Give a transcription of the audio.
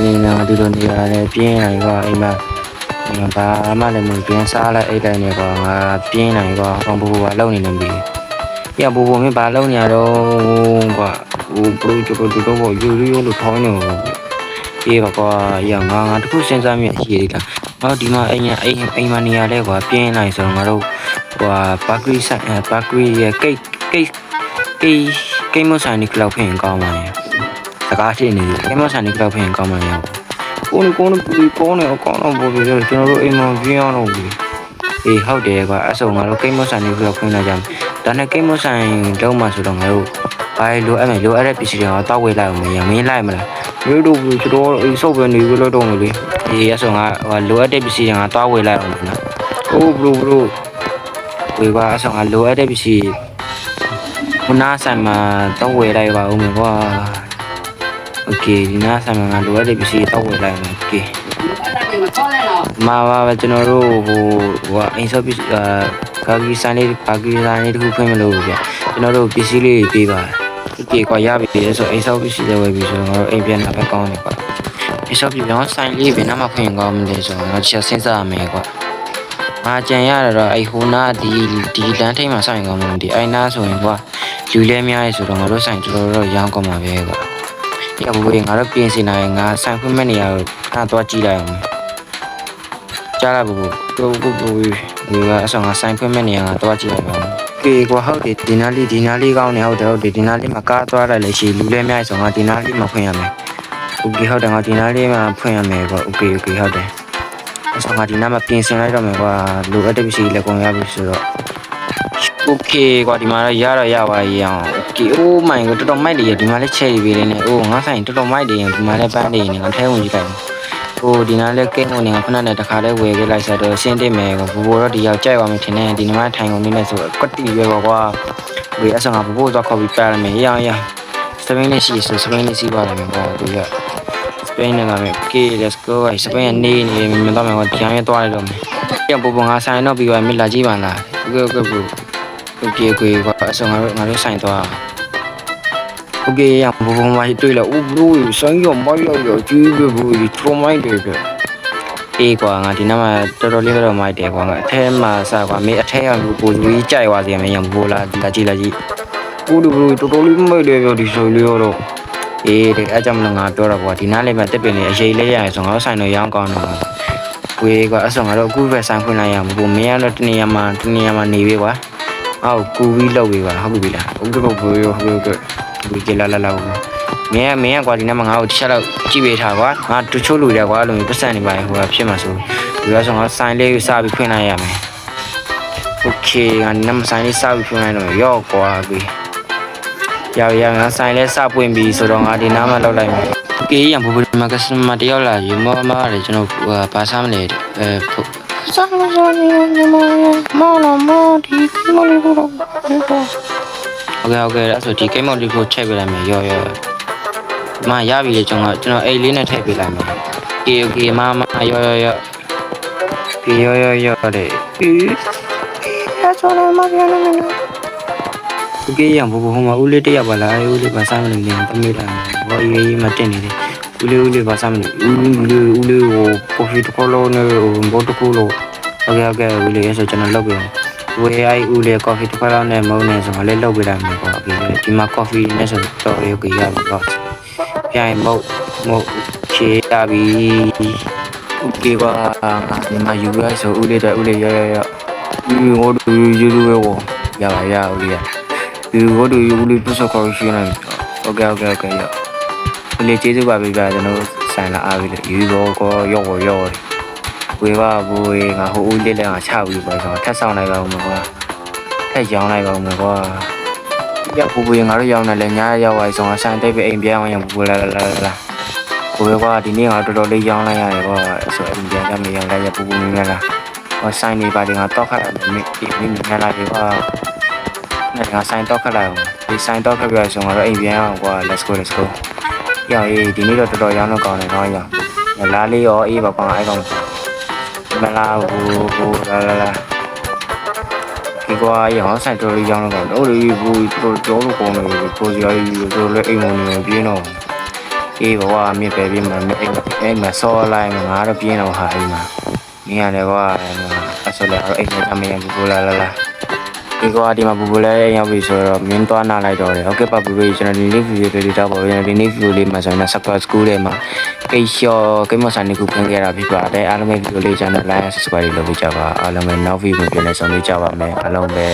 နေနေဒီလိုနေရတယ်ပြင်းနေကွာအိမ်မှာဘာမှလည်းမပြင်းစားလိုက်အဲ့တိုင်းနေကွာငါပြင်းနေကွာအကောင်ဘူကလုံနေနေပြီပြဘူမင်းဘာလုံနေရတော့ကွာဟိုပရိုချိုတို့ဘောယူရီလို့ထောင်းနေပြေးပါကွာရငါတခုစဉ်းစားမိရှိသေးတာငါဒီမှာအိမ်မနေရလဲကွာပြင်းနိုင်ဆိုတော့ငါတို့ဟိုပါကရီဆိုင်ပါကရီရဲ့ကိတ်မဆိုင်နီကလောက်ဖင်ကောင်းပါရဲ့စကားရှိနေတယ်ကိတ်မဆိုင်နီကလောက်ဖင်ကောင်းပါရဲ့ကိုနေအကောင်းတော့ပို့ပြီးတော့ကျွန်တော်တို့အိမ်မှာပြင်းအောင်လုပ်ပြီးအေးဟုတ်တယ်ကွာအဆုံငါတို့ကိတ်မဆိုင်နီကလောက်ဖင်လာကြမယ်ဒါနဲ့ကိတ်မဆိုင်လုံးမှဆိုတော့ငါတို့ဘာလိုအပ်မယ်လိုအပ်တဲ့ပစ္စည်းတွေကိုတောက်ဝေးလိုက်အောင်မင်းလိုက်မလားတို့ကျွန်တော်အိမ်ဆောက်ပဲနေလို့တော့မလို့အေးအဆုံငါလိုအပ်တဲ့ပစ္စည်းတွေကတောက်ဝေးလိုက်အောင်နော်ဟိုဘလို့ဝေးကွာအဆုံငါလိုအပ်တဲ့ပစ္စည်းခုနဆိုင်မှာတော့ဝယ်လိုက်ပါဦးမယ်ကွာโอเคဒီနာဆိုင်မှာလိုအပ်တဲ့ပစ္စည်းတော့ဝယ်လိုက်မယ်โอเคမာကျွန်တော်တို့ဟိုအိမ်ဆောက်ပစ္စည်းကာဂီဆိုင်လေးတခုဖွင့်မလို့ဗျကျွန်တော်တို့ပစ္စည်းလေးပေးပါโอเคကွာရပြီဆိုအိမ်ဆောက်ပစ္စည်းတွေဝယ်ပြီဆိုတော့အိမ်ပြန်လာပဲကောင်းတယ်ကွာအိမ်ဆောက်ပစ္စည်းတော့ဆိုင်လေးပဲနားမဖွင့်ကောင်းမလဲဆိုတော့ချက်စဉ်းစားရမယ်ကွာငါကြံရတော့အဲ့ဟိုနာဒီလမ်းထိပ်မှာဆိုင်ကောင်းမလို့ဒီအိုင်နာဆိုရင်ကွာလူလဲများရဲဆိုတော့ငါတို့ဆိုင်တော်တော်ရောင်းကောင်းမှာပဲကွာဒီအဘူငါတို့ပြင်စင်နေငါဆိုင်ဖွင့်မဲ့နေရတော့ခဏသွားကြည့်လိုက်အောင်ကြားလာဘူးဝေကအဆောင်ငါဆိုင်ဖွင့်မဲ့နေရငါသွားကြည့်လိုက်ပါဦးကေကွာဟုတ်တယ်ဒီနားလေးကောင်းနေဟုတ်တယ်ဒီနားလေးမှာကားသွားလိုက်လေရှိလူလဲများရဲဆိုငါဒီနားလေးမှာဖွင့်ရမယ်โอเคဟုတ်တယ်ငါဒီနားလေးမှာဖွင့်ရမယ်ကွာโอเคဟုတ်တယ်အဆောင်ငါဒီနားမှာပြင်ဆင်လိုက်တော့မယ်ကွာလိုအပ်တဲ့ပစ္စည်းလည်းကုန်ရပြီဆိုတော့โอเคကွာဒီမှာရပါရအောင်โอเค oh my god တော်တော်မိုက်တယ်ဒီမှာလည်းချဲ့ပြီးလေးနဲ့အိုးငါဆိုင်တော်တော်မိုက်တယ်ဒီမှာလည်းပန်းနေငါထဲဝင်ကြည့်လိုက်ဟိုဒီနားလည်းကိန်းဝင်နေငါခဏနဲ့တခါလဲဝယ်ခဲ့လိုက်ဆိုတော့ရှင်းတင်မယ်ဘူတော့ဒီရောက်ကြိုက်ပါမယ်ထင်တယ်ဒီမှာထိုင်ကုန်နေနေဆိုကွတ်တီပဲကွာဝေးအဆောင်ငါဘူတော့ခေါ်ပြီးပြရမယ်ရစပိန်နဲ့ရှိစပိန်နဲ့စီးပါမယ်ကွာဒီကစပိန်နဲ့ကမယ် okay let's go စပိန်ကနေမတော့မယ်ကွာကြမ်းရသွားလိုက်တော့မယ်ပြန်ဘူငါဆိုင်တော့ပြီးသွားမြစ်လာကြည့်ပါလား okay broโอเคကွာအဆောင်ငါတို့ဆိုင်သွားโอเคရဘူမိုင်းတွေ့လာဦးဘလို့ဆိုင်ရောမိုင်းရောကျူးပဲဘူးဒီထရမိုင်းတယ်ပဲအေးကွာငါဒီနားမှာတော်တော်လေးတော့မိုက်တယ်ကွာငါအထဲမှာစကွာမင်းအထဲရောက်ကိုကြီးကြိုက်သွားစီမင်းရဘူလာကြည့်ဦးလူတော်တော်လေးမိုက်တယ်ပြောဒီဆိုလေးတော့အေးတဲ့အဲ့ကြောင့်မလို့ငါပြောတော့ကွာဒီနားလေးမှာတက်ပင်လေးအရေးလေးရရင်ဆိုငါတို့ဆိုင်တော့ရောင်းကောင်းတော့ဝေးကွာအဆောင်ငါတို့အခုပဲဆိုင်ဖွင့်လိုက်ရမှာဘူမင်းကတော့တနေရာမှာနေပြီကွာအော်ကူပြီးလောက်ပြီပါဟုတ်ပြီလားဟုတ်ကဲ့ဒီကလာမင်းကွာဒီနေ့မှာငါ့ကိုတစ်ချက်တော့ကြည့်ပေးထားကွာငါတချို့လူတွေကွာအဲ့လိုမျိုးပတ်စံနေပါဟိုဖြစ်မှာဆိုဒီကဆိုငါဆိုင်လေးစပြီးဖွင့်လိုက်ရမယ်โอเคငါနမဆိုင်လေးစပြီးဖွင့်လိုက်တော့ရော့ကွာပြီရငါဆိုင်လေးစပွင့်ပြီဆိုတော့ငါဒီနားမှာလောက်လိုက်မယ်โอเคရဘူမကစမတယောက်လာရေမရတယ်ကျွန်တော်ဘာစားမလဲစားမစားနေမဒီကိမလေးကိုတော့โอเคအဲ့ဆိုဒီကိမလေးကိုချက်ပေးလိုက်မယ်ရောမရပြီလေကျွန်တော်အိတ်လေးနဲ့ထည့်ပေးလိုက်မယ်โอเคမရောတဲ့အဲ့ဆိုတော့မပြန်နိုင်ဘူးโอเคရဘူဟိုမှာဦးလေးတက်ရပါလားဦးလေးဘာစားမလဲတမေးလာဘောအေးမတင်နေတယ်ဦးလေးဘာစားမလဲဦးလေးကိုကော်ဖီတစ်ခုလုံးနဲ့ဘောတစ်ခုလုံးโอเคဦးလေးဆိုကျွန်တော်လုပ်ပေးဝေးအိုင်ဦးလေးကော်ဖီတစ်ခွက်လောက်နဲ့မုန်းနေဆိုမလေးလုပ်ပေးလိုက်မယ်ပေါ့ဒီမှာကော်ဖီနဲ့ဆိုတော့ရေကရပါတော့ပြန်မုတ်ချေရပြီโอเคပါဒီမှာယူရဆိုဦးလေးတော့ဦးလေးရဦးဟိုတူယူပဲဝရပါဦးလေးဒီဟိုတူဦးလေးပြဿနာကိုရှင်းလိုက်โอเคရဦးလေးကျေးဇူးပါပြီဗျာကျွန်တော်ဆိုင်လာအားပြီလေယူတော့ကောရောဝေပါဘူငါဟိုဦးလေးလည်းငါချပြီးပါဆိုထက်ဆောင်လိုက်ပါဦးမကွာထက်ရောင်းလိုက်ပါဦးမကွာရောက်ဘူငါတို့ရောင်းတယ်လည်းညာရောက်သွားဆိုငါဆိုင်တိတ်ပဲအိမ်ပြန်အောင်ရဘူလာဘူကွာဒီနေ့ငါတော်တော်လေးရောင်းလိုက်ရတယ်ကွာဆိုအိမ်ပြန်ကမရောင်းလိုက်ရဘူမင်းလားဟောဆိုင်နေပါဒီငါတော့ခတ်တယ်မင်းငါလာတယ်ကွာနဲ့ငါဆိုင်တော့ခတ်လိုက်အောင်ဒီဆိုင်တော့ခတ်ပြရဆိုငါတို့အိမ်ပြန်အောင်ကွာ let's go ရောက်ရေးဒီနေ့တော့တော်တော်ရောင်းတော့ကောင်းတယ်နော်ရောက်လာလေးရောအေးပါကွာအဲ့ကောင်မလာဘူးလာဒီကွာရောင်းဆိုင်တော်လေးရောင်းတော့ဘူးတော်တော်ကောင်းနေကိုစီရီတို့လည်းအိမ်ဝင်နေပြင်းတော့ အေးဘဝမြစ်ပဲပြီးမှအိမ်မှာဆော်လိုက်မှာငါတော့ပြင်းတော့ဟာအိမ်မှာနေရတယ်ကွာအဲ့ဆိုလည်းအိမ်ထဲမရဘူးလာဒီကွာဒီမှာပူပူလဲရောက်ပြီဆိုတော့မင်းသွားနာလိုက်တော့တယ်ဟုတ်ကဲ့ပါပူပူကျွန်တော်ဒီနေ့ video လေးတောက်ပါကျွန်တော်ဒီနေ့ video လေးမှာဆိုရင် subscribe school ထဲမှာကိတ်လျှော်ကိတ်မဆန်နေခုခင်ခဲ့တာဖြစ်ပါတယ်အားလုံးပဲ video လေး channel like subscribe လုပ်ပေးကြပါအားလုံးပဲနောက် video ပြန်လည်ဆုံတွေ့ကြပါမယ်အားလုံးပဲ